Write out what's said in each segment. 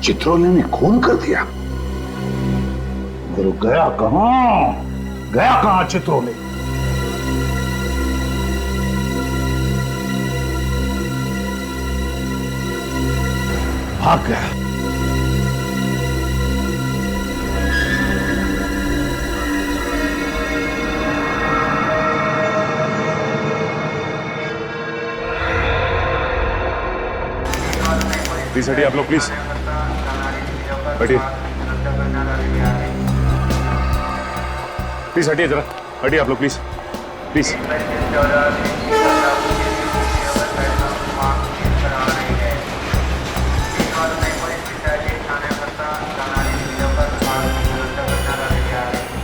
चित्रोले ने खून कर दिया। मगर गया कहां चित्रोले? भाग गया। प्लीज हटिए आप लोग, प्लीज हटिए, प्लीज हटिए जरा, हटिए आप लोग प्लीज, प्लीज।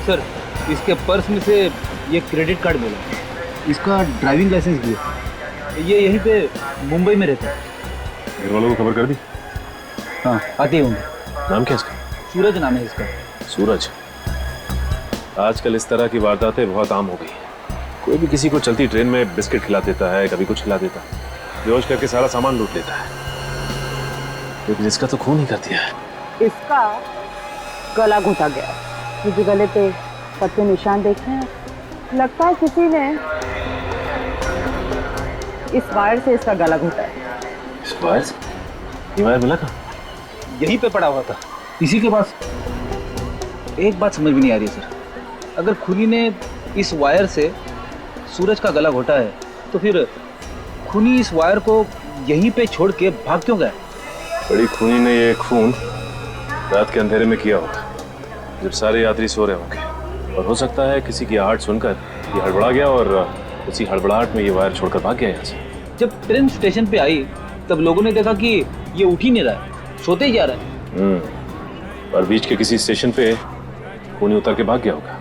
सर, इसके पर्स में से ये क्रेडिट कार्ड मिला, इसका ड्राइविंग लाइसेंस भी है। ये यहीं पे मुंबई में रहता है। घर वालों को खबर कर दी? हाँ, आते होंगे। नाम क्या इसका? सूरज नाम है इसका। सूरज। आजकल इस तरह की वारदातें बहुत आम हो गई हैं। कोई भी किसी को चलती ट्रेन में बिस्किट खिला देता है, कभी कुछ खिला देता है, बेहोश करके सारा सामान लूट लेता है। लेकिन इसका तो खून ही कर दिया है। इसका गला घोटा गया। मुझे गले पे पत्ते निशान देखे हैं, लगता है किसी ने इस वायर से इसका गला घोटा है। इस वायर से? ये वायर मिला कहाँ? यहीं पे पड़ा हुआ था, इसी के पास। एक बात समझ में नहीं आ रही सर, अगर खूनी ने इस वायर से सूरज का गला घोटा है तो फिर खूनी इस वायर को यहीं पे छोड़ के भाग क्यों गया? बड़ी खूनी ने ये खून रात के अंधेरे में किया होगा, जब सारे यात्री सो रहे होंगे, और हो सकता है किसी की आहट सुनकर ये हड़बड़ा गया और उसी हड़बड़ाहट में ये वायर छोड़कर भाग गया यहाँ से। जब ट्रेन स्टेशन पे आई तब लोगों ने देखा कि ये उठ ही नहीं रहा है, सोते ही जा रहा है। और बीच के किसी स्टेशन पे खूनी उतर के भाग गया होगा।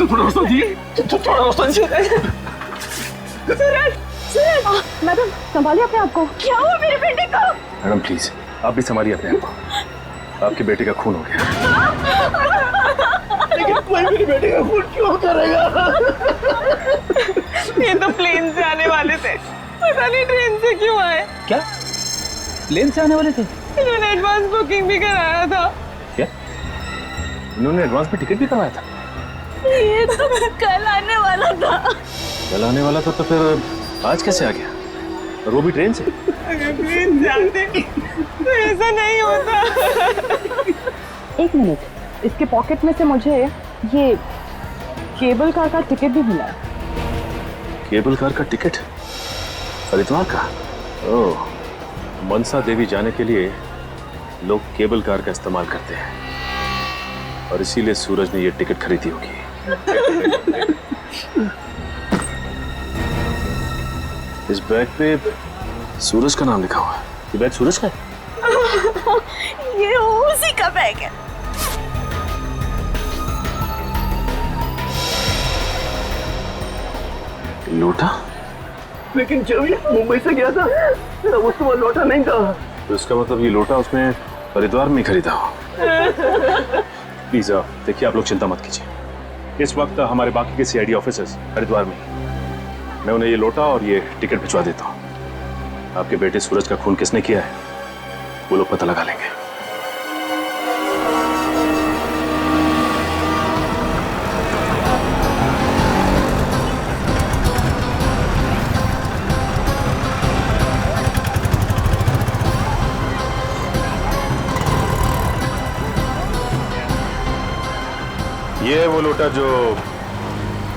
थोड़ा रास्ता दिए, थोड़ा रास्ता दीजिए। सूरज, मैडम संभालिए अपने आप को। क्या हुआ मेरे बेटे को? मैडम प्लीज, आप भी संभालिए अपने आप को। आपके बेटे का खून हो गया। लेकिन कोई मेरे बेटे का खून क्यों करेगा? ये तो प्लेन से आने वाले थे, पता नहीं ट्रेन से क्यों आए। क्या प्लेन से आने वाले थे? इन्होंने एडवांस बुकिंग भी कराया था। क्या? इन्होंने एडवांस में टिकट भी करवाया था? ये तो कल आने वाला था। कल आने वाला था तो फिर आज कैसे आ गया? और वो भी ट्रेन से? अगर प्लेन से आते तो ऐसा नहीं होता। एक मिनट, इसके पॉकेट में से मुझे ये केबल कार का टिकट भी मिला है। केबल कार का टिकट? हरिद्वार का? ओह, मनसा देवी जाने के लिए लोग केबल कार का इस्तेमाल करते हैं, और इसीलिए सूरज ने ये टिकट खरीदी होगी। इस बैग पे सूरज का नाम लिखा हुआ है। ये बैग सूरज का है? ये उसी का बैग है। लौटा? लेकिन जब ये मुंबई से गया था तब उसको वो लौटा नहीं था। तो इसका मतलब ये लोटा उसने हरिद्वार में खरीदा हो। प्लीज देखिए, आप लोग चिंता मत कीजिए। इस वक्त हमारे बाकी के सीआईडी ऑफिसर्स हरिद्वार में, मैं उन्हें ये लोटा और ये टिकट भिजवा देता हूँ। आपके बेटे सूरज का खून किसने किया है वो लोग पता लगा लेंगे। ये है वो लोटा जो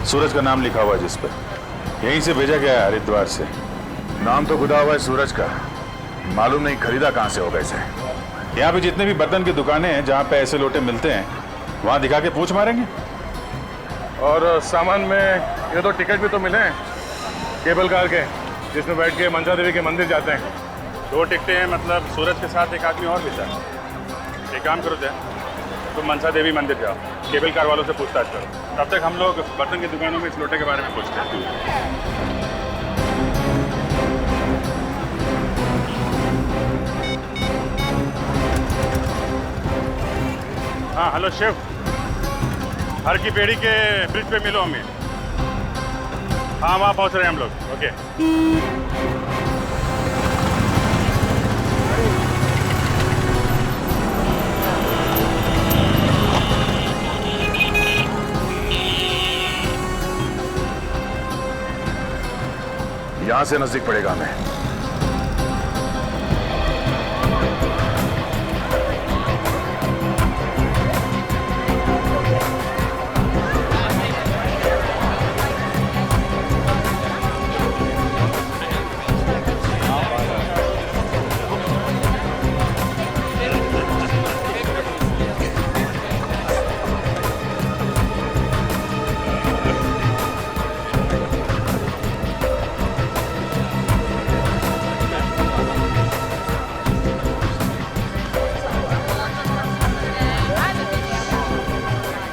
सूरज का नाम लिखा हुआ है जिस पर, यहीं से भेजा गया है हरिद्वार से। नाम तो खुदा हुआ है सूरज का, मालूम नहीं खरीदा कहाँ से होगा इसे। यहाँ पे जितने भी बर्तन की दुकानें हैं जहाँ पे ऐसे लोटे मिलते हैं वहाँ दिखा के पूछ मारेंगे। और सामान में ये तो टिकट भी तो मिले हैं केबल कार के, जिसमें बैठ के मनसा देवी के मंदिर जाते हैं। 2 टिकटें हैं, मतलब सूरज के साथ एक आदमी और भी था। एक काम करो जय, तुम मनसा देवी मंदिर जाओ, केबल कार वालों से पूछताछ करो। तब तक हम लोग बर्तन की दुकानों में इस लोटे के बारे में पूछते हैं। हाँ हेलो शिव, हर की पेड़ी के ब्रिज पे मिलो हमें। हाँ वहाँ पहुँच रहे हैं हम लोग। ओके। यहां से नजदीक पड़ेगा हमें।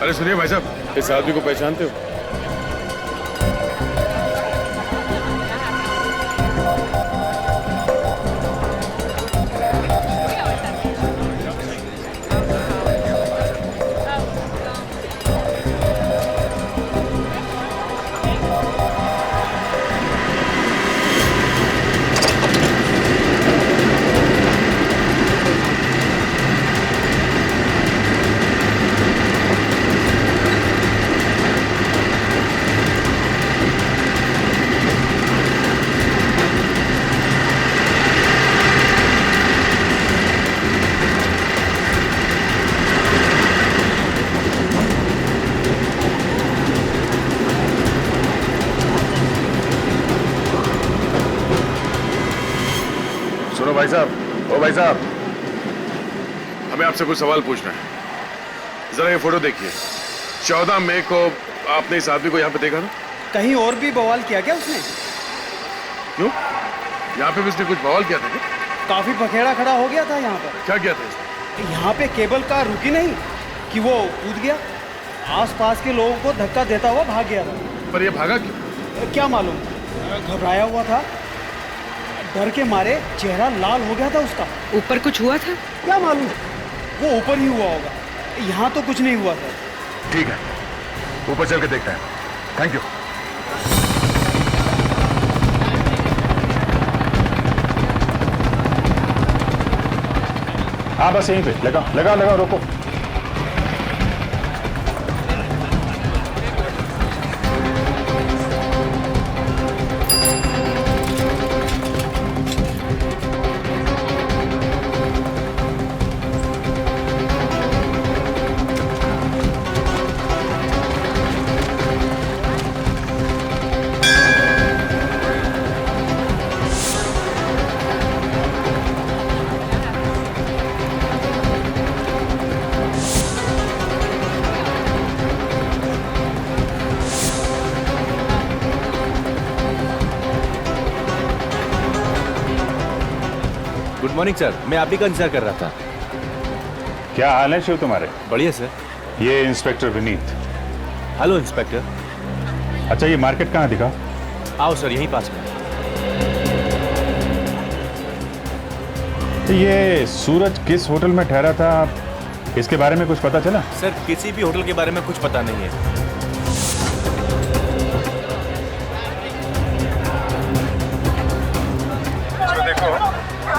अरे सुनिए भाई साहब, इस आदमी को पहचानते हो? सुनो भाई साहब, ओ भाई साहब, हमें आपसे कुछ सवाल पूछना है। जरा ये फोटो देखिए। 14 मई को आपने इस आदमी को यहाँ पे देखा ना? कहीं और भी बवाल किया क्या उसने? क्यों? यहाँ पे भी उसने कुछ बवाल किया था क्या? काफी बखेड़ा खड़ा हो गया था यहाँ पर। क्या किया था इसने? यहाँ पे केबल कार रुकी नहीं कि वो कूद गया, आसपास के लोगों को धक्का देता हुआ भाग गया था। पर ये भागा क्यों? क्या मालूम, घबराया हुआ था, डर के मारे चेहरा लाल हो गया था उसका। ऊपर कुछ हुआ था? क्या मालूम, वो ऊपर ही हुआ होगा, यहाँ तो कुछ नहीं हुआ था। ठीक है, ऊपर चल के देखते हैं। Thank you. हाँ बस यहीं पे लगा लगा लगा, रोको। गुड मॉर्निंग सर, मैं आप ही का इंतजार कर रहा था। क्या हाल है शिव तुम्हारे? बढ़िया सर। ये इंस्पेक्टर विनीत। Hello inspector. अच्छा, ये मार्केट कहाँ दिखा? आओ सर, यहीं पास में। तो ये सूरज किस होटल में ठहरा था, इसके बारे में कुछ पता चला? सर किसी भी होटल के बारे में कुछ पता नहीं है। देखो,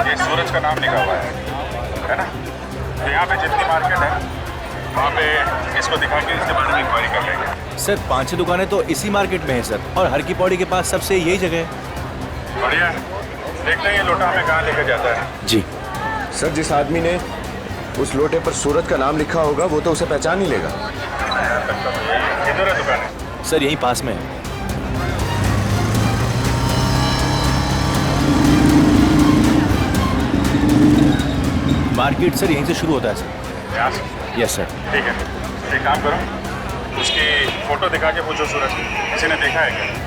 ये सूरज का नाम लिखा हुआ है ना? तो यहाँ पे जितनी मार्केट है वहाँ पे इसको दिखा के इसके बारे में इंक्वायरी कर लेंगे। सर 5-6 दुकानें तो इसी मार्केट में है सर, और हर की पौड़ी के पास सबसे यही जगह है। बढ़िया है, देखते हैं ये लोटा हमें कहाँ लेकर जाता है। जी सर, जिस आदमी ने उस लोटे पर सूरज का नाम लिखा होगा वो तो उसे पहचान ही लेगा। किधर है दुकान? सर यहीं पास में है। मार्केट सर यहीं से शुरू होता है सर। यहाँ से? Yes sir. ठीक है, एक काम करो, उसकी फोटो दिखा के पूछो सूरज किसी ने देखा है क्या?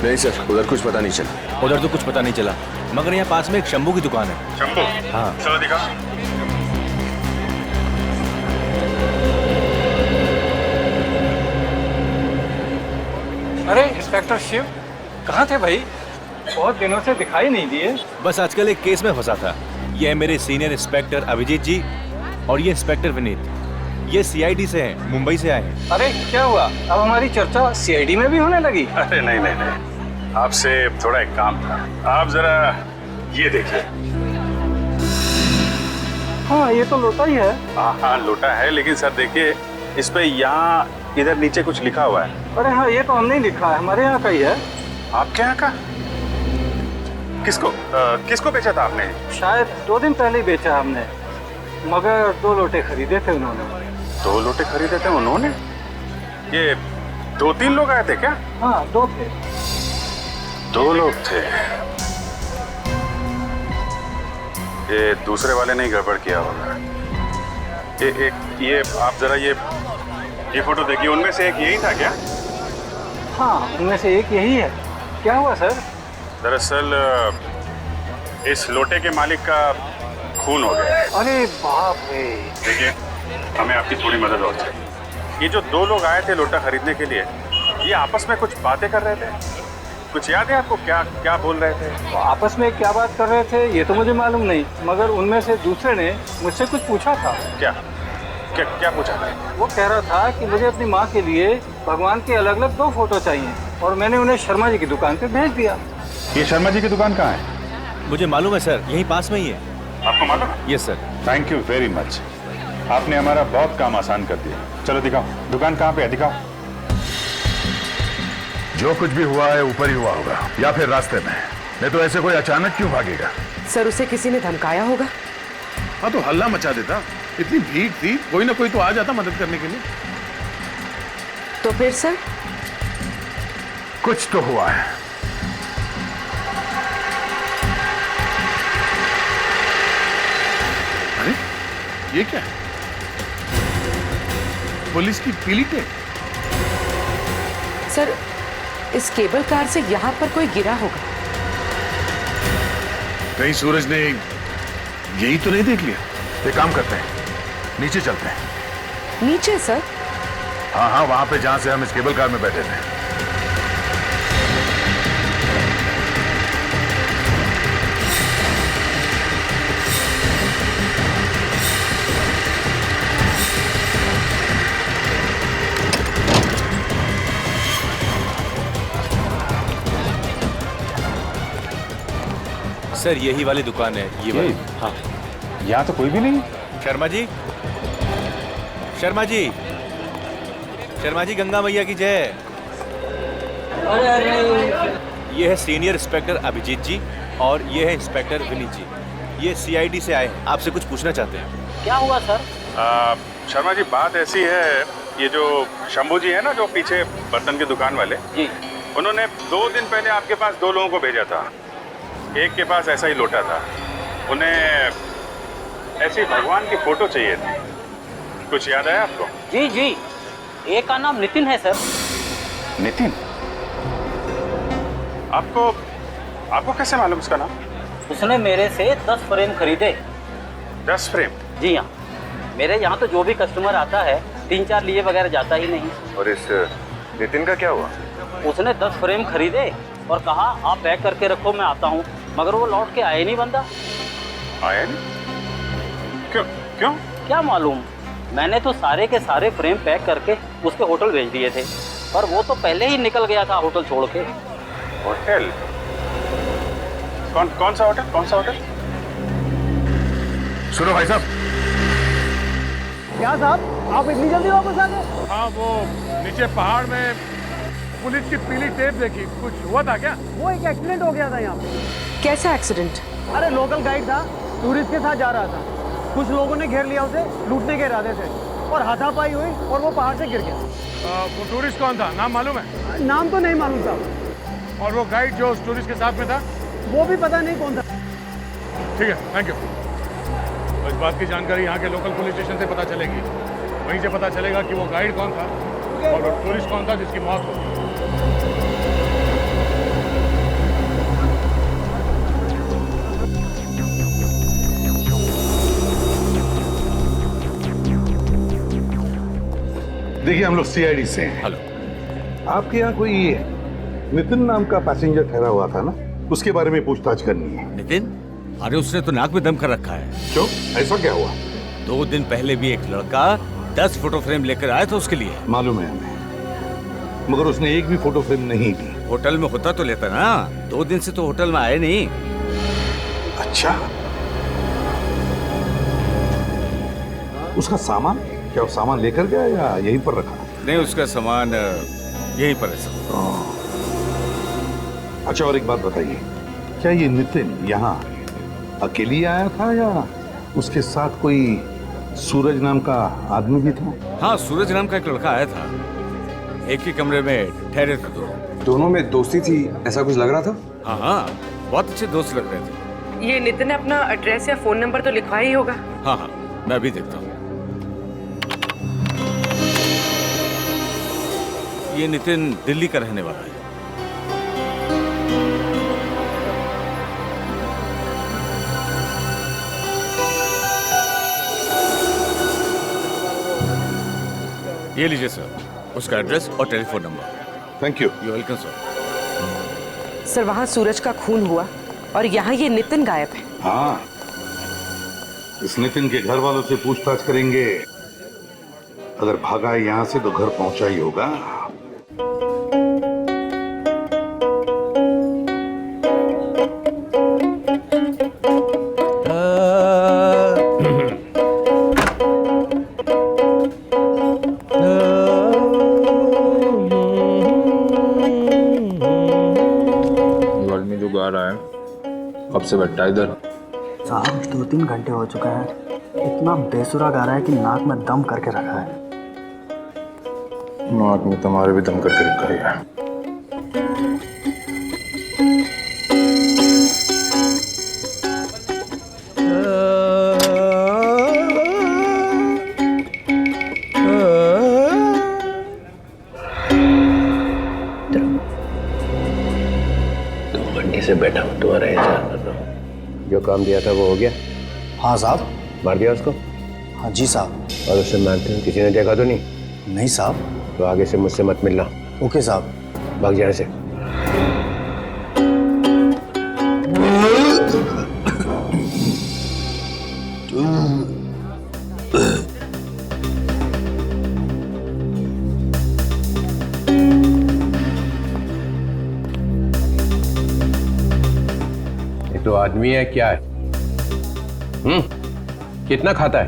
नहीं सर, उधर कुछ पता नहीं चला। उधर तो कुछ पता नहीं चला, मगर यहाँ पास में एक शंभू की दुकान है। शंभू? हाँ। चलो दिखा। अरे इंस्पेक्टर शिव, कहाँ थे भाई? बहुत दिनों से दिखाई नहीं दिए। बस आजकल एक केस में फंसा था। ये है मेरे सीनियर इंस्पेक्टर अभिजीत जी और ये इंस्पेक्टर विनीत। ये सीआईडी से हैं, मुंबई से आए हैं। अरे क्या हुआ? अब हमारी चर्चा सीआईडी में भी होने लगी? अरे नहीं नहीं नहीं, आपसे थोड़ा एक काम था। आप जरा ये देखिए। हाँ, ये तो लोटा ही है। हाँ लोटा है, लेकिन सर देखिए इस पे यहाँ इधर नीचे कुछ लिखा हुआ है। अरे हाँ, ये तो हमने ही लिखा है, हमारे यहाँ का ही है। आपके यहाँ का? किसको किसको बेचा था आपने? शायद 2 दिन पहले ही बेचा हमने, मगर 2 लोटे खरीदे थे उन्होंने। 2 लोटे खरीदे थे उन्होंने? ये 2-3 लोग आए थे क्या? हाँ, 2 थे। 2 लोग थे। ये दूसरे वाले ने गड़बड़ किया होगा। ये आप जरा ये फोटो देखिए, उनमें से एक यही था क्या? हाँ, उनमें से एक यही है। क्या हुआ सर? दरअसल इस लोटे के मालिक का खून हो गया। अरे बाप रे। देखिए, हमें आपकी थोड़ी मदद और चाहिए। ये जो 2 लोग आए थे लोटा खरीदने के लिए, ये आपस में कुछ बातें कर रहे थे। कुछ याद है आपको क्या क्या बोल रहे थे? तो आपस में क्या बात कर रहे थे ये तो मुझे मालूम नहीं, मगर उनमें से दूसरे ने मुझसे कुछ पूछा था। क्या क्या क्या पूछा था? वो कह रहा था कि मुझे अपनी माँ के लिए भगवान के अलग अलग 2 फोटो चाहिए, और मैंने उन्हें शर्मा जी की दुकान पे भेज दिया। ये शर्मा जी की दुकान कहाँ है? मुझे मालूम है सर, यहीं पास में ही है। आपको मालूम है? Yes sir. Thank you very much, आपने हमारा बहुत काम आसान कर दिया। चलो दिखाओ, दुकान कहाँ पे है, दिखाओ। जो कुछ भी हुआ है ऊपर ही हुआ होगा, या फिर रास्ते में। नहीं तो ऐसे कोई अचानक क्यों भागेगा? सर, उसे किसी ने धमकाया होगा। हाँ तो हल्ला मचा देता, इतनी भीड़ थी, कोई ना कोई तो आ जाता मदद करने के लिए। तो फिर सर? कुछ तो हुआ है। अरे ये क्या है? पुलिस की पीली टेप। सर, इस केबल कार से यहाँ पर कोई गिरा होगा। कहीं सूरज ने यही तो नहीं देख लिया? एक काम करते हैं, नीचे चलते हैं। नीचे सर? हाँ हाँ, वहां पे जहां से हम इस केबल कार में बैठे थे। सर यही वाली दुकान है, ये वाली। हाँ। यहाँ तो कोई भी नहीं। शर्मा जी, शर्मा जी, शर्मा जी, गंगा मैया की जय। ये है सीनियर इंस्पेक्टर अभिजीत जी और ये है इंस्पेक्टर विनीत जी। ये सीआईडी से आए हैं, आपसे कुछ पूछना चाहते हैं। क्या हुआ सर? शर्मा जी, बात ऐसी है, ये जो शंभू जी है ना, जो पीछे बर्तन की दुकान वाले जी, उन्होंने 2 दिन पहले आपके पास 2 लोगों को भेजा था। एक के पास ऐसा ही लोटा था, उन्हें ऐसी भगवान की फोटो चाहिए थी। कुछ याद आया आपको? जी जी, एक का नाम नितिन है सर। नितिन? आपको कैसे मालूम उसका नाम? उसने मेरे से 10 फ्रेम खरीदे। 10 फ्रेम? जी हाँ, मेरे यहाँ तो जो भी कस्टमर आता है 3-4 लिए बगैर जाता ही नहीं। और इस नितिन का क्या हुआ? उसने 10 फ्रेम खरीदे और कहा आप पैक करके रखो, मैं आता हूँ, मगर वो लौट के आया नहीं बंदा। आया नहीं? क्यों क्यों? क्या मालूम, मैंने तो सारे के सारे फ्रेम पैक करके उसके होटल भेज दिए थे, पर वो तो पहले ही निकल गया था होटल छोड़ के। होटल? कौन सा होटल? कौन सा होटल? सुनो भाई साहब। क्या साहब, आप इतनी जल्दी वापस आ गए? हाँ, वो नीचे पहाड़ में पुलिस की पीली टेप देखी, कुछ हुआ था क्या? वो एक एक्सीडेंट हो गया था यहाँ पे। कैसा एक्सीडेंट? अरे लोकल गाइड था, टूरिस्ट के साथ जा रहा था। कुछ लोगों ने घेर लिया उसे, लूटने के इरादे से, और हाथापाई हुई और वो पहाड़ से गिर गया। वो टूरिस्ट कौन था, नाम मालूम है? नाम तो नहीं मालूम साहब। और वो गाइड जो उस टूरिस्ट के साथ में था? वो भी पता नहीं कौन था। ठीक है, थैंक यू। तो इस बात की जानकारी यहाँ के लोकल पुलिस स्टेशन से पता चलेगी, वहीं से पता चलेगा कि वो गाइड कौन था और वो टूरिस्ट कौन था जिसकी मौत हो गई। देखिए हम लोग सीआईडी से हैं। हेलो। आपके यहाँ कोई नितिन नाम का पैसेंजर ठहरा हुआ था ना, उसके बारे में पूछताछ करनी है। नितिन? अरे उसने तो नाक में दम कर रखा है। क्यों, ऐसा क्या हुआ? 2 दिन पहले भी एक लड़का 10 फोटो फ्रेम लेकर आया था उसके लिए। मालूम है हमें, मगर उसने एक भी फोटो फ्रेम नहीं दी। होटल में होता तो लेता ना, 2 दिन से तो होटल में आए नहीं। अच्छा, उसका सामान क्या, वो सामान लेकर गया या यहीं पर रखा? नहीं, उसका सामान यहीं पर है सब। अच्छा, और एक बात बताइए, क्या ये नितिन यहाँ अकेली आया था या उसके साथ कोई सूरज नाम का आदमी भी था? हाँ, सूरज नाम का एक लड़का आया था, एक ही कमरे में ठहरे थे। दोनों में दोस्ती थी ऐसा कुछ लग रहा था? हाँ हाँ, बहुत अच्छे दोस्त लग रहे थे। ये नितिन ने अपना एड्रेस या फोन नंबर तो लिखवा ही होगा। हाँ हाँ, मैं भी देखता हूँ। ये नितिन दिल्ली का रहने वाला है। ये लीजिए सर, उसका एड्रेस और telephone number. Thank you. You welcome sir. Sir, वहाँ सूरज का खून हुआ और यहाँ ये नितिन गायब है। हाँ, इस नितिन के घर वालों से पूछताछ करेंगे। अगर भागा है यहाँ से तो घर पहुंचा ही होगा। आदमी जो गा रहा है कब से बैठा है इधर? साहब 2-3 घंटे हो चुका है, इतना बेसुरा गा रहा है कि नाक में दम करके रखा है। नाक में तुम्हारे भी दम करके रखा है। से बैठा हूँ, तुम्हारा इंतजार कर रहा हूँ। जो काम दिया था वो हो गया? हाँ साहब। मार दिया उसको? हाँ जी साहब। और उससे मारते हुए किसी ने देखा तो नहीं? नहीं साहब। तो आगे से मुझसे मत मिलना। ओके साहब। भाग जाने से। तो आदमी है क्या है? कितना खाता है?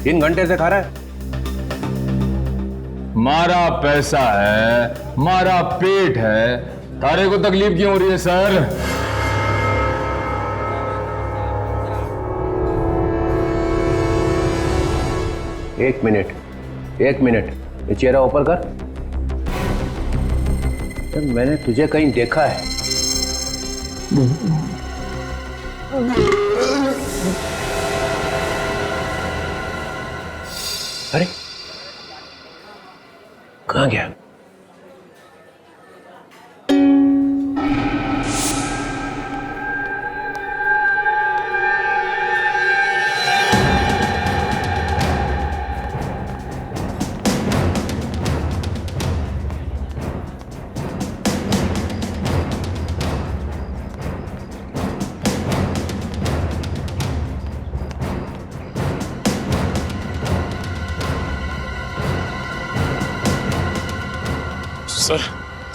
3 घंटे से खा रहा है। मारा पैसा है, मारा पेट है, तारे को तकलीफ क्यों हो रही है सर? एक मिनट, ये चेहरा ऊपर कर। तो मैंने तुझे कहीं देखा है। अरे कहाँ गया?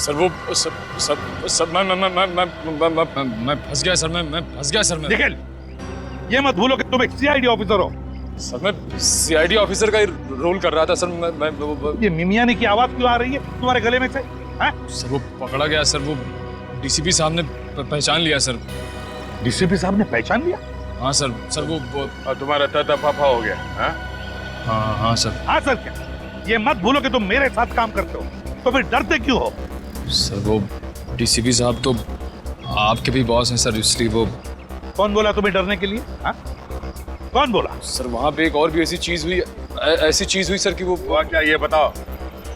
सर वो सर मैं फंस गया सर। मैं फंस गया सर। मैं निखिल, ये मत भूलो कि तुम एक सीआईडी ऑफिसर हो। सर मैं सीआईडी ऑफिसर का ही रोल कर रहा था सर। मैं ये मिमियानी की आवाज क्यों आ रही है तुम्हारे गले में से? सर वो पकड़ा गया सर। वो डीसीपी साहब ने पहचान लिया सर। डीसीपी साहब ने पहचान लिया? हाँ सर। सर वो तुम्हारा तफाफा हो गया? हाँ सर। हाँ सर क्या? ये मत भूलो कि तुम मेरे साथ काम करते हो, तो फिर डरते क्यों हो? सर वो डीसीपी साहब तो आपके भी बॉस हैं सर, इसलिए वो। कौन बोला तुम्हें डरने के लिए? कौन बोला? सर वहाँ पे एक और भी ऐसी चीज हुई सर कि वो क्या, ये बताओ।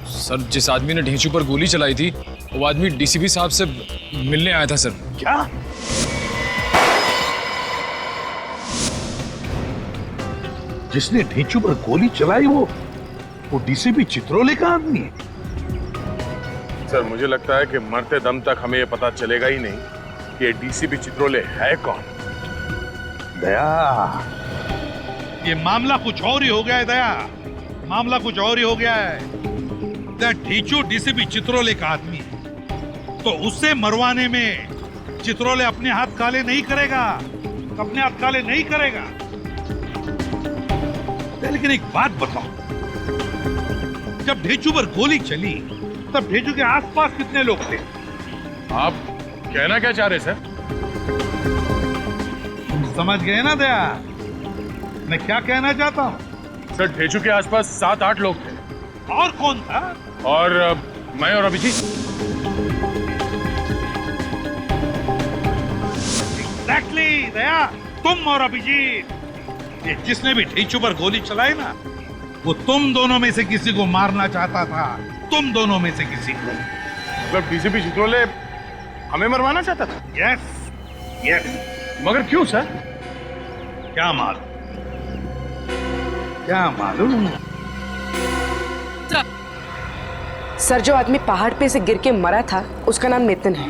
सर जिस आदमी ने ढेंचू पर गोली चलाई थी वो आदमी डीसीपी साहब से मिलने आया था सर। क्या? जिसने ढींचू पर गोली चलाई वो डीसीपी चित्रोले का आदमी है? सर मुझे लगता है कि मरते दम तक हमें ये पता चलेगा ही नहीं कि डीसीपी चित्रोले है कौन। दया, ये मामला कुछ और ही हो गया है दया, मामला कुछ और ही हो गया है। ढीचू डीसीपी चित्रोले का आदमी है, तो उससे मरवाने में चित्रोले अपने हाथ काले नहीं करेगा, अपने हाथ काले नहीं करेगा। लेकिन एक बात बताओ, जब ढीचू पर गोली चली तब ढीचू के आसपास कितने लोग थे? आप कहना क्या चाह रहे सर? तुम समझ गए ना दया मैं क्या कहना चाहता हूँ? सर ढेचू के आसपास 7-8 लोग थे। और कौन था? और मैं और अभिजीत। एग्जैक्टली दया, तुम और अभिजीत। ये जिसने भी ढीचू पर गोली चलाई ना, वो तुम दोनों में से किसी को मारना चाहता था, तुम दोनों में से किसी को। मतलब डीसीपी चित्रोले हमें मरवाना चाहता था? Yes yes. मगर क्यों सर? क्या मालूम, क्या मालूम। सर जो आदमी पहाड़ पे से गिर के मरा था उसका नाम नितिन है।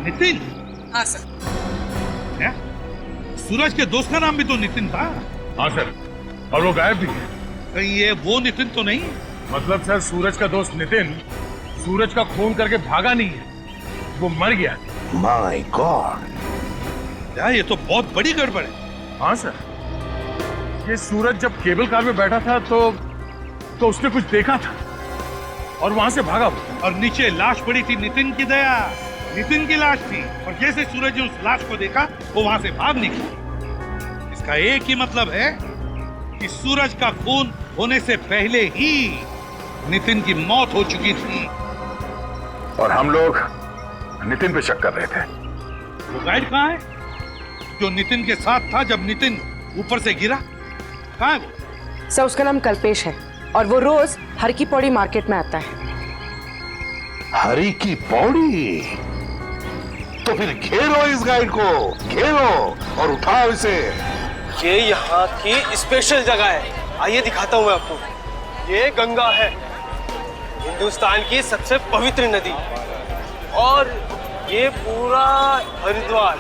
नितिन? हाँ सर। क्या? सूरज के दोस्त का नाम भी तो नितिन था। हाँ सर, और वो गायब भी है। कहीं ये वो नितिन तो नहीं? मतलब सर सूरज का दोस्त नितिन सूरज का खून करके भागा नहीं है, वो मर गया। माय गॉड, यार ये तो बहुत बड़ी गड़बड़ है। हाँ सर, ये सूरज जब केबल कार में बैठा था तो उसने कुछ देखा था और वहां से भागा वो। और नीचे लाश पड़ी थी नितिन की दया, नितिन की लाश थी, और जैसे सूरज ने उस लाश को देखा वो वहां से भाग निकला। इसका एक ही मतलब है कि सूरज का खून होने से पहले ही नितिन की मौत हो चुकी थी। और हम लोग नितिन पे शक कर रहे थे। वो गाइड कहाँ है जो नितिन के साथ था जब नितिन ऊपर से गिरा? कहाँ है वो? सर उसका नाम कल्पेश है और वो रोज हर की पौड़ी मार्केट में आता है। हरी की पौड़ी? तो फिर घेरो इस गाइड को, घेरो और उठाओ इसे। ये यहाँ की स्पेशल जगह है, आइए दिखाता हूँ मैं आपको। ये गंगा है, हिंदुस्तान की सबसे पवित्र नदी, और ये पूरा हरिद्वार।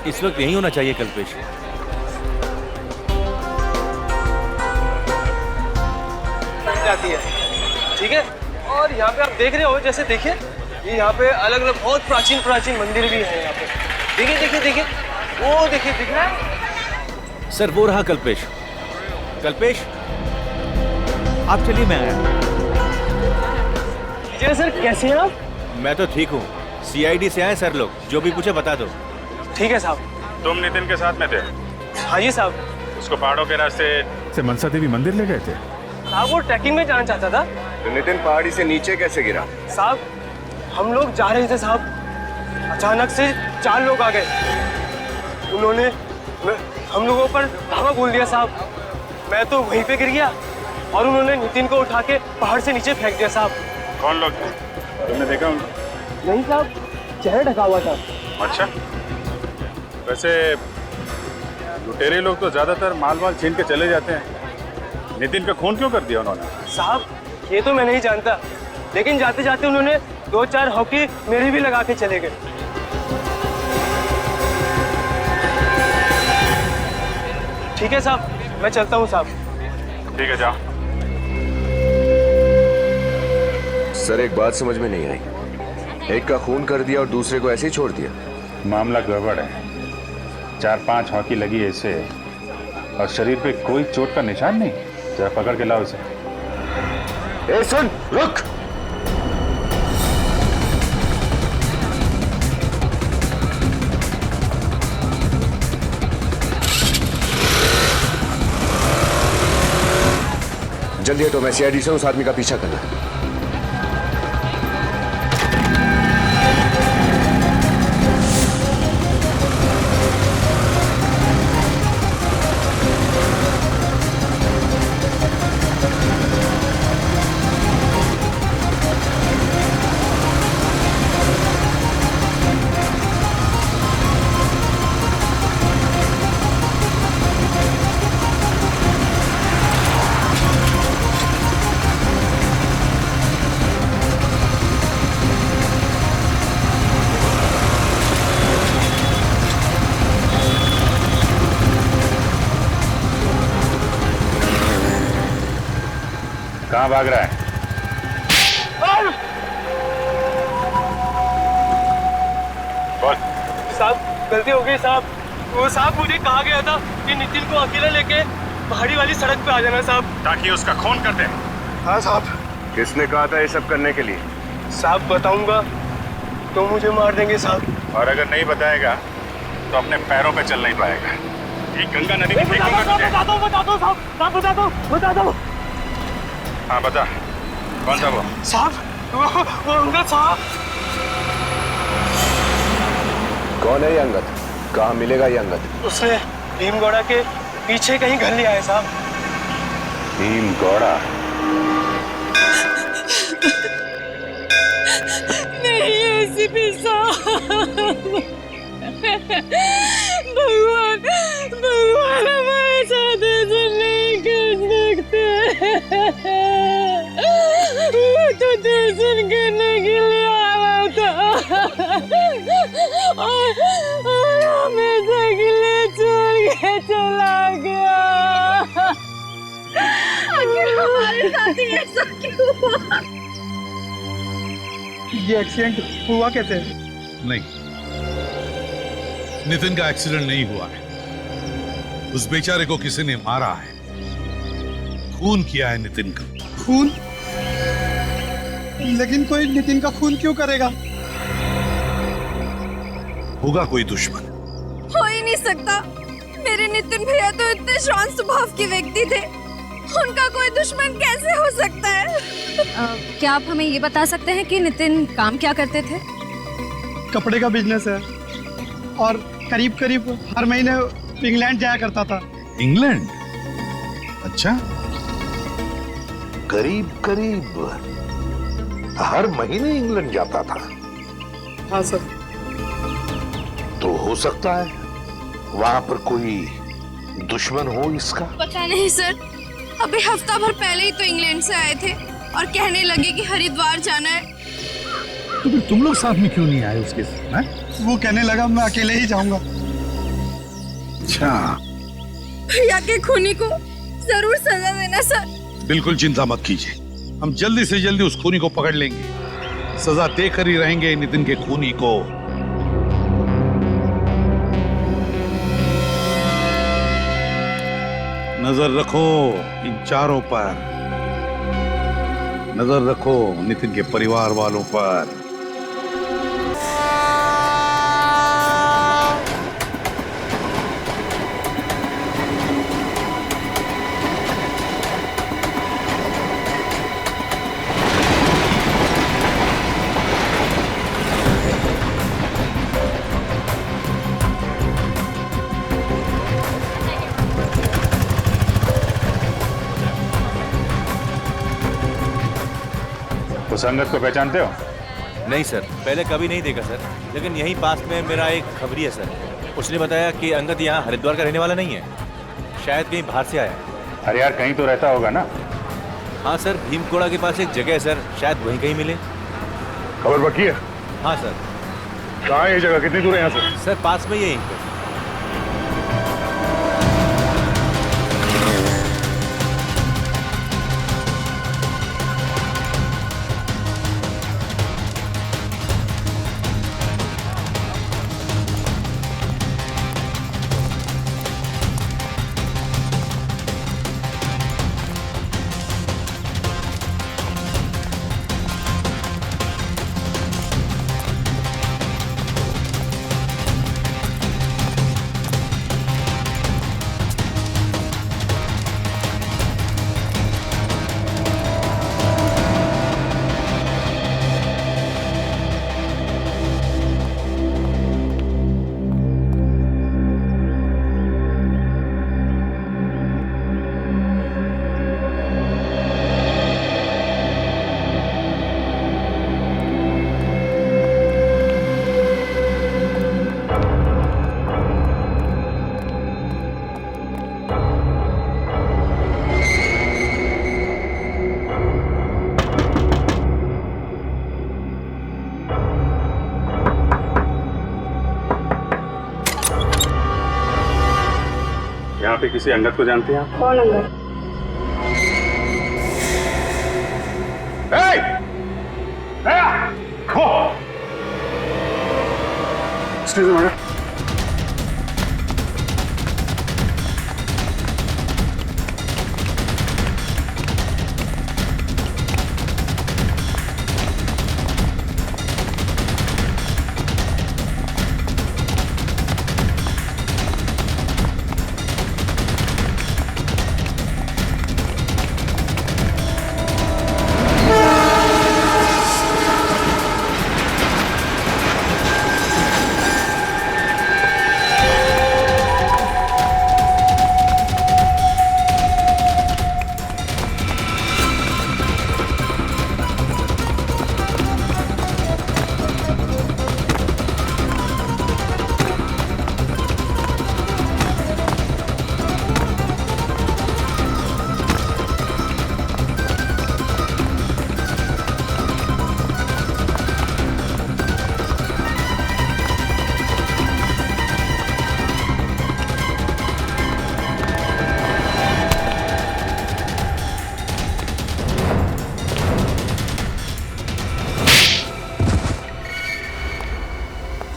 इस वक्त यही होना चाहिए कल्पेश। जाती है, ठीक है। और यहाँ पे आप देख रहे हो, जैसे देखिए ये यहाँ पे अलग अलग बहुत प्राचीन प्राचीन मंदिर भी हैं यहाँ पे। देखिए देखिए देखिए, वो देखिए, दिख रहा है? सर वो रहा कल्पेश। कल्पेश आप चलिए, मैं आया। विजय सर कैसे हैं आप? मैं तो ठीक हूँ, सीआईडी से आए सर लोग, जो भी पूछे बता दो। ठीक है साहब। तुम नितिन के साथ में थे? हाँ जी साहब। उसको पहाड़ों के रास्ते से मनसा देवी मंदिर ले गए थे? साहब वो ट्रैकिंग में जाना चाहता था। तो नितिन पहाड़ी से नीचे कैसे गिरा? साहब हम लोग जा रहे थे साहब, अचानक से 4 लोग आ गए। उन्होंने हम लोगों पर धावा बोल दिया साहब। मैं तो वहीं पे गिर गया और उन्होंने नितिन को उठा के पहाड़ से नीचे फेंक दिया साहब। कौन लोग थे? तुमने देखा उनको? नहीं साहब, चेहरा ढका हुआ था। अच्छा, वैसे लुटेरे लोग तो ज्यादातर माल वाल छीन के चले जाते हैं, नितिन का खून क्यों कर दिया उन्होंने? साहब ये तो मैं नहीं जानता, लेकिन जाते जाते उन्होंने 2-4 हॉकी मेरे भी लगा के चले गए। ठीक है साहब, मैं चलता हूँ साहब। ठीक है, जाओ। सर एक बात समझ में नहीं आई, एक का खून कर दिया और दूसरे को ऐसे ही छोड़ दिया। मामला गड़बड़ है। 4-5 हॉकी लगी है इसे, और शरीर पे कोई चोट का निशान नहीं। जरा पकड़ के लाओ इसे। ए सुन, रुक। जल्दी हटो, मैं सीआईडी से उस आदमी का पीछा करना है। कहाँ भाग रहा है? बोल। साहब गलती हो गई साहब। वो साहब मुझे कहा गया था कि नितिन को अकेला लेके पहाड़ी वाली सड़क पे आ जाना साहब, ताकि उसका खून कर दे। हाँ साहब। किसने कहा था ये सब करने के लिए? साहब बताऊंगा तो मुझे मार देंगे साहब। और अगर नहीं बताएगा तो अपने पैरों पे चल नहीं पाएगा। एक गंगा नदी में फेंकूंगा तुझे। बता दो। हाँ बता, कौन था वो? साहब वो अंगद साहब। कौन है ये अंगद? कहाँ मिलेगा ये अंगद? उसने भीमगौड़ा के पीछे कहीं घर लिया है साहब। भीमगौड़ा? नहीं एसीपी साहब, भगवान भगवान हमारे साथ ऐसा नहीं कर सकते। वो तो दर्शन करने के लिए आया था और हमें अकेले छोड़ के चला गया। आखिर हमारे साथ ही ऐसा क्यों हुआ? ये एक्सीडेंट हुआ कैसे? नहीं, नितिन का एक्सीडेंट नहीं हुआ है। उस बेचारे को किसी ने मारा है, खून किया है नितिन का। खून? लेकिन कोई नितिन का खून क्यों करेगा? होगा कोई दुश्मन। हो ही नहीं सकता। मेरे नितिन भैया तो इतने शांत स्वभाव के व्यक्ति थे, उनका कोई दुश्मन कैसे हो सकता है? क्या आप हमें ये बता सकते हैं कि नितिन काम क्या करते थे? कपड़े का बिजनेस है और करीब करीब हर महीने इंग्लैंड जाया करता था। इंग्लैंड? अच्छा। करीब करीब हर महीने इंग्लैंड जाता था? हाँ सर। तो हो सकता है वहां पर कोई दुश्मन हो इसका। पता नहीं सर, अभी हफ्ता भर पहले ही तो इंग्लैंड से आए थे और कहने लगे कि हरिद्वार जाना है। तो फिर तुम लोग साथ में क्यों नहीं आए उसके साथ? वो कहने लगा मैं अकेले ही जाऊंगा। अच्छा। भैया के खूनी को जरूर सजा देना सर। बिल्कुल चिंता मत कीजिए, हम जल्दी से जल्दी उस खूनी को पकड़ लेंगे। सजा देकर ही रहेंगे नितिन के खूनी को। नजर रखो इन चारों पर, नजर रखो नितिन के परिवार वालों पर। उस अंगद को पहचानते हो? नहीं सर, पहले कभी नहीं देखा सर, लेकिन यहीं पास में मेरा एक खबरी है सर। उसने बताया कि अंगद यहाँ हरिद्वार का रहने वाला नहीं है, शायद कहीं बाहर से आया है। अरे यार कहीं तो रहता होगा ना। हाँ सर, भीमकोड़ा के पास एक जगह है सर, शायद वहीं कहीं मिले। खबर पक्की है? हाँ सर। कहाँ है ये जगह? कितनी दूर है यहाँ से? सर पास में ही है यहीं पे। यहाँ पे किसी अंगद को जानते हैं आप? कौन Angad? Excuse me madam.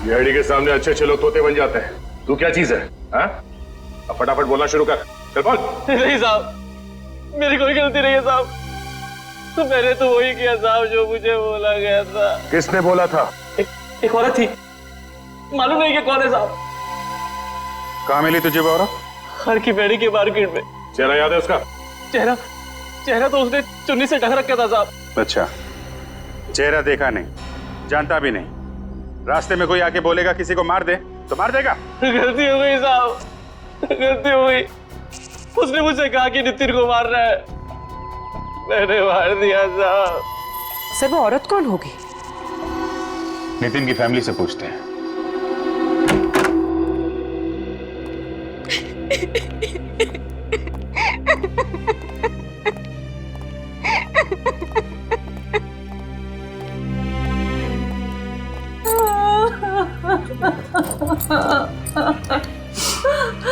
CID के सामने अच्छे अच्छे लोग तोते बन जाते हैं। तू क्या चीज है? हाँ? अब फटाफट बोलना शुरू कर। चल बोल। नहीं साहब, मेरी कोई गलती नहीं है साहब। तो मैंने तो वही किया साहब जो मुझे बोला गया था। किसने बोला था? एक औरत थी, मालूम नहीं कि कौन है साहब। कहाँ मिली तुझे वो औरत? हर की पेड़ी के मार्केट में। चेहरा याद है उसका? चेहरा तो उसने चुन्नी से ढक रखा था साहब। अच्छा, चेहरा देखा नहीं, जानता भी नहीं। रास्ते में कोई आके बोलेगा किसी को मार दे तो मार देगा? गलती हो गई साहब, गलती हो गई। उसने मुझसे कहा कि नितिन को मार रहा है, मैंने मार दिया साहब। सर वो औरत कौन होगी? नितिन की फैमिली से पूछते हैं।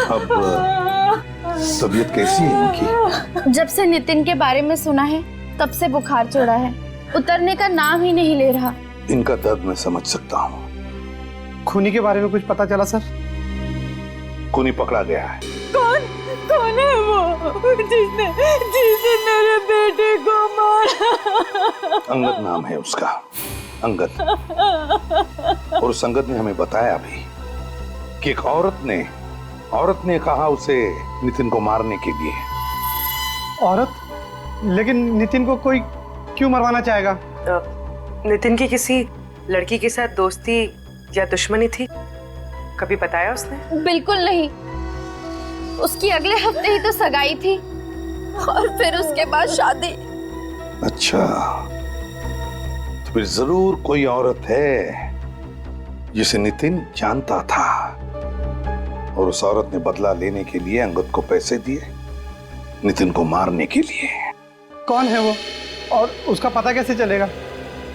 अब तबीयत कैसी है इनकी? जब से नितिन के बारे में सुना है तब से बुखार चढ़ा है, उतरने का नाम ही नहीं ले रहा। इनका दर्द मैं समझ सकता हूँ। खूनी के बारे में कुछ पता चला सर? खूनी पकड़ा गया है। कौन है वो जिसने मेरे बेटे को मारा? अंगद नाम है उसका, अंगद। और उस अंगद ने हमें बताया भी कि एक औरत ने कहा उसे नितिन को मारने के लिए। औरत? लेकिन नितिन को कोई क्यों मरवाना चाहेगा? नितिन की किसी लड़की के साथ दोस्ती या दुश्मनी थी? कभी बताया उसने? बिल्कुल नहीं, उसकी अगले हफ्ते ही तो सगाई थी और फिर उसके बाद शादी। अच्छा, तो फिर जरूर कोई औरत है जिसे नितिन जानता था और उस औरत ने बदला लेने के लिए अंगद को पैसे दिए नितिन को मारने के लिए। कौन है वो और उसका पता कैसे चलेगा?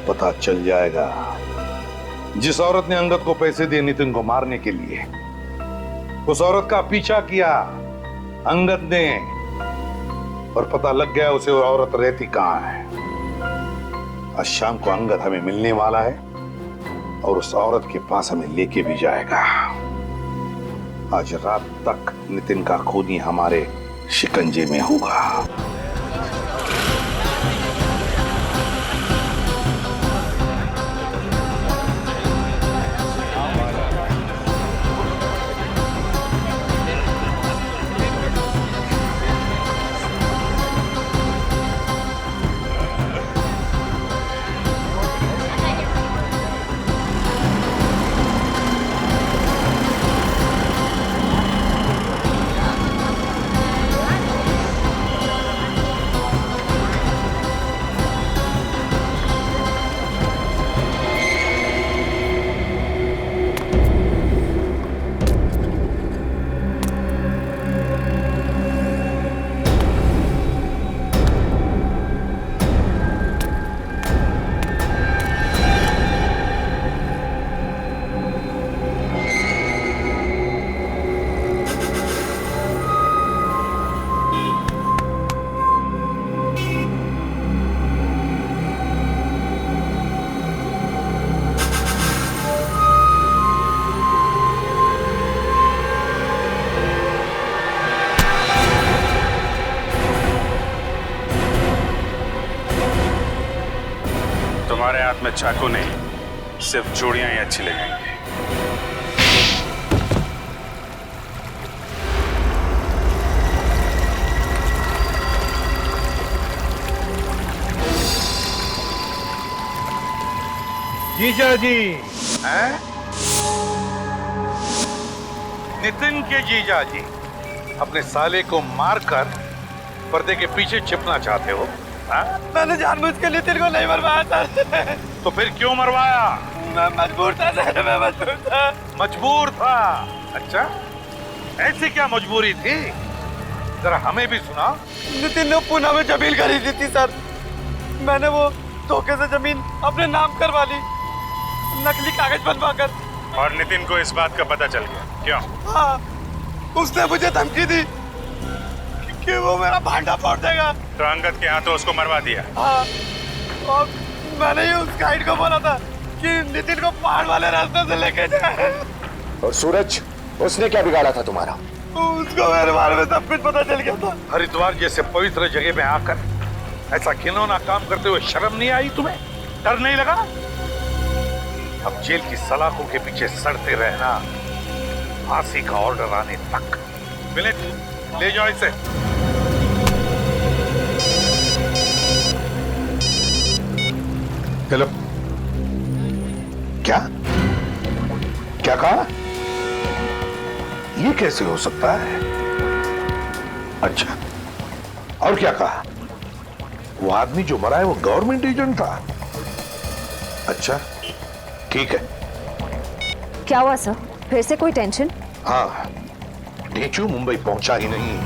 पता चल जाएगा। जिस औरत ने अंगद को पैसे दिए नितिन को मारने के लिए, उस औरत का पीछा किया अंगद ने और पता लग गया उसे वो औरत रहती कहां है। आज शाम को अंगद हमें मिलने वाला है और उस औरत के पास हमें लेके भी जाएगा। आज रात तक नितिन का खूनी हमारे शिकंजे में होगा। हाथ में चाकू नहीं, सिर्फ चूड़ियां ही अच्छी लगेंगी। जीजा जी हैं? नितिन के जीजा जी अपने साले को मारकर पर्दे के पीछे छिपना चाहते हो? मैंने जानबूझ के नितिन को नहीं मरवाया था। तो फिर क्यों मरवाया? मैं मजबूर था सर, मैं मजबूर था। मजबूर था? अच्छा, ऐसी क्या मजबूरी थी? जरा हमें भी सुना। नितिन ने पुणे में जमीन खरीदी थी सर। मैंने वो धोखे से जमीन अपने नाम करवा ली, नकली कागज बनवाकर। और नितिन को इस बात का पता चल गया? क्यों? हाँ, उसने मुझे धमकी दी कि वो मेरा भांडा फोड़ देगा। तो अंगद के हाथों उसको मरवा दिया? हाँ, और मैंने ही उस गाइड को बोला था कि नितिन को पहाड़ वाले रास्ते से लेके जाए। और सूरज, उसने क्या बिगाड़ा था तुम्हारा? उसको मेरे बारे में सब कुछ पता चल गया था। हरिद्वार जैसे पवित्र जगह में आकर ऐसा घिनौना काम करते हुए शर्म नहीं आई तुम्हें? डर नहीं लगा? अब जेल की सलाखों के पीछे सड़ते रहना, फांसी का ऑर्डर आने तक। मिलित, ले जाओ इसे। हेलो, क्या क्या कहा? ये कैसे हो सकता है? अच्छा, और क्या कहा? वो आदमी जो मरा है वो गवर्नमेंट एजेंट था? अच्छा, ठीक है। क्या हुआ सर, फिर से कोई टेंशन? हाँ, ढेंचू मुंबई पहुंचा ही नहीं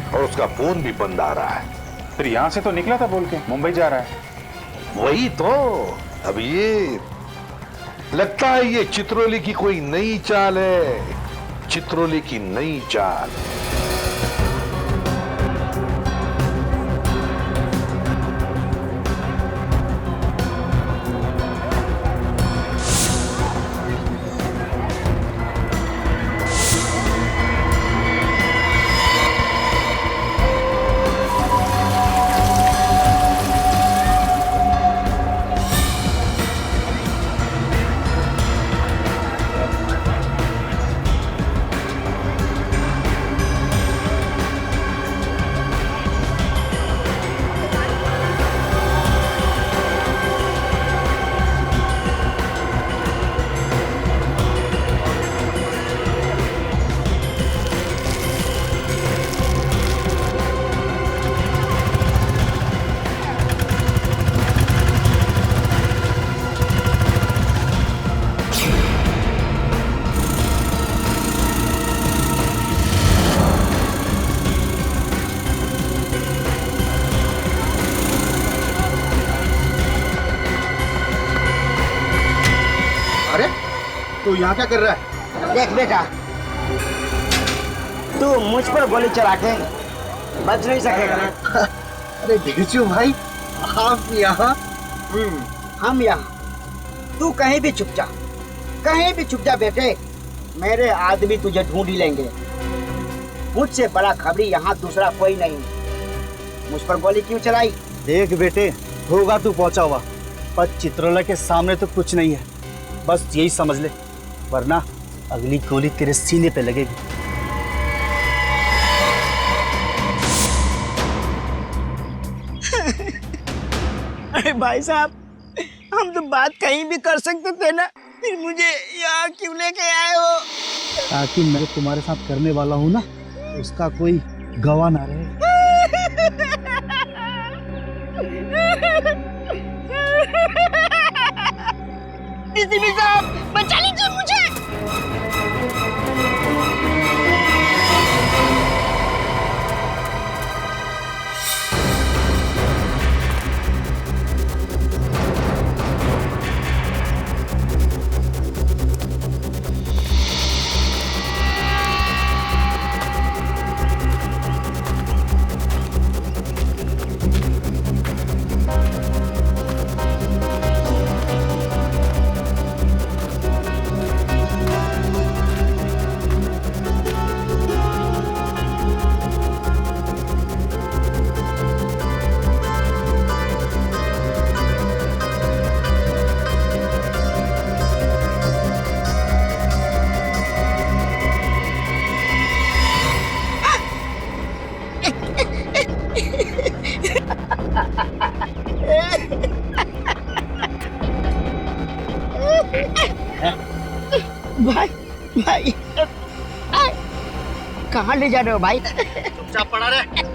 और उसका फोन भी बंद आ रहा है। फिर यहां से तो निकला था बोल के मुंबई जा रहा है। वही तो। अब ये लगता है ये चित्रोली की कोई नई चाल है, चित्रोली की नई चाल। तू यहाँ क्या कर रहा है? देख बेटा, तू मुझ पर गोली चला के बच नहीं सकेगा। अरे ढेंचू भाई, आप यहाँ? हम यहाँ। तू कहीं भी छुप जा, कहीं भी छुप जा बेटे, मेरे आदमी तुझे ढूंढ ही लेंगे। मुझसे बड़ा खबरी यहाँ दूसरा कोई नहीं। मुझ पर गोली क्यों चलाई? देख बेटे, होगा तू पहुंचा हुआ, पर चित्रोला के सामने तो कुछ नहीं है, बस यही समझ ले, वरना अगली गोली तेरे सीने पे लगेगी। अरे भाई साहब, हम तो बात कहीं भी कर सकते थे ना, फिर मुझे यहाँ क्यों लेके आए हो? ताकि मैं तुम्हारे साथ करने वाला हूँ ना, उसका कोई गवाह ना रहे। डीसीपी साहब, बचा लीजिए मुझे। भाई कहाँ ले जा रहे हो भाई? चुपचाप पड़ा रहे।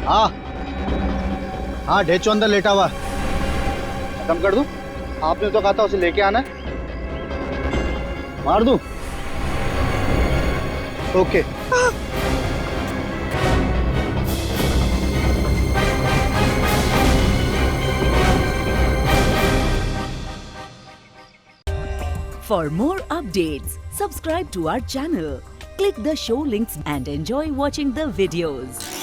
हाँ हाँ, ढेचो अंदर लेटा हुआ। खत्म कर दूं? आपने तो कहा था उसे लेके आना है। मार दूं? Okay. For more updates, subscribe to our channel, click the show links and enjoy watching the videos.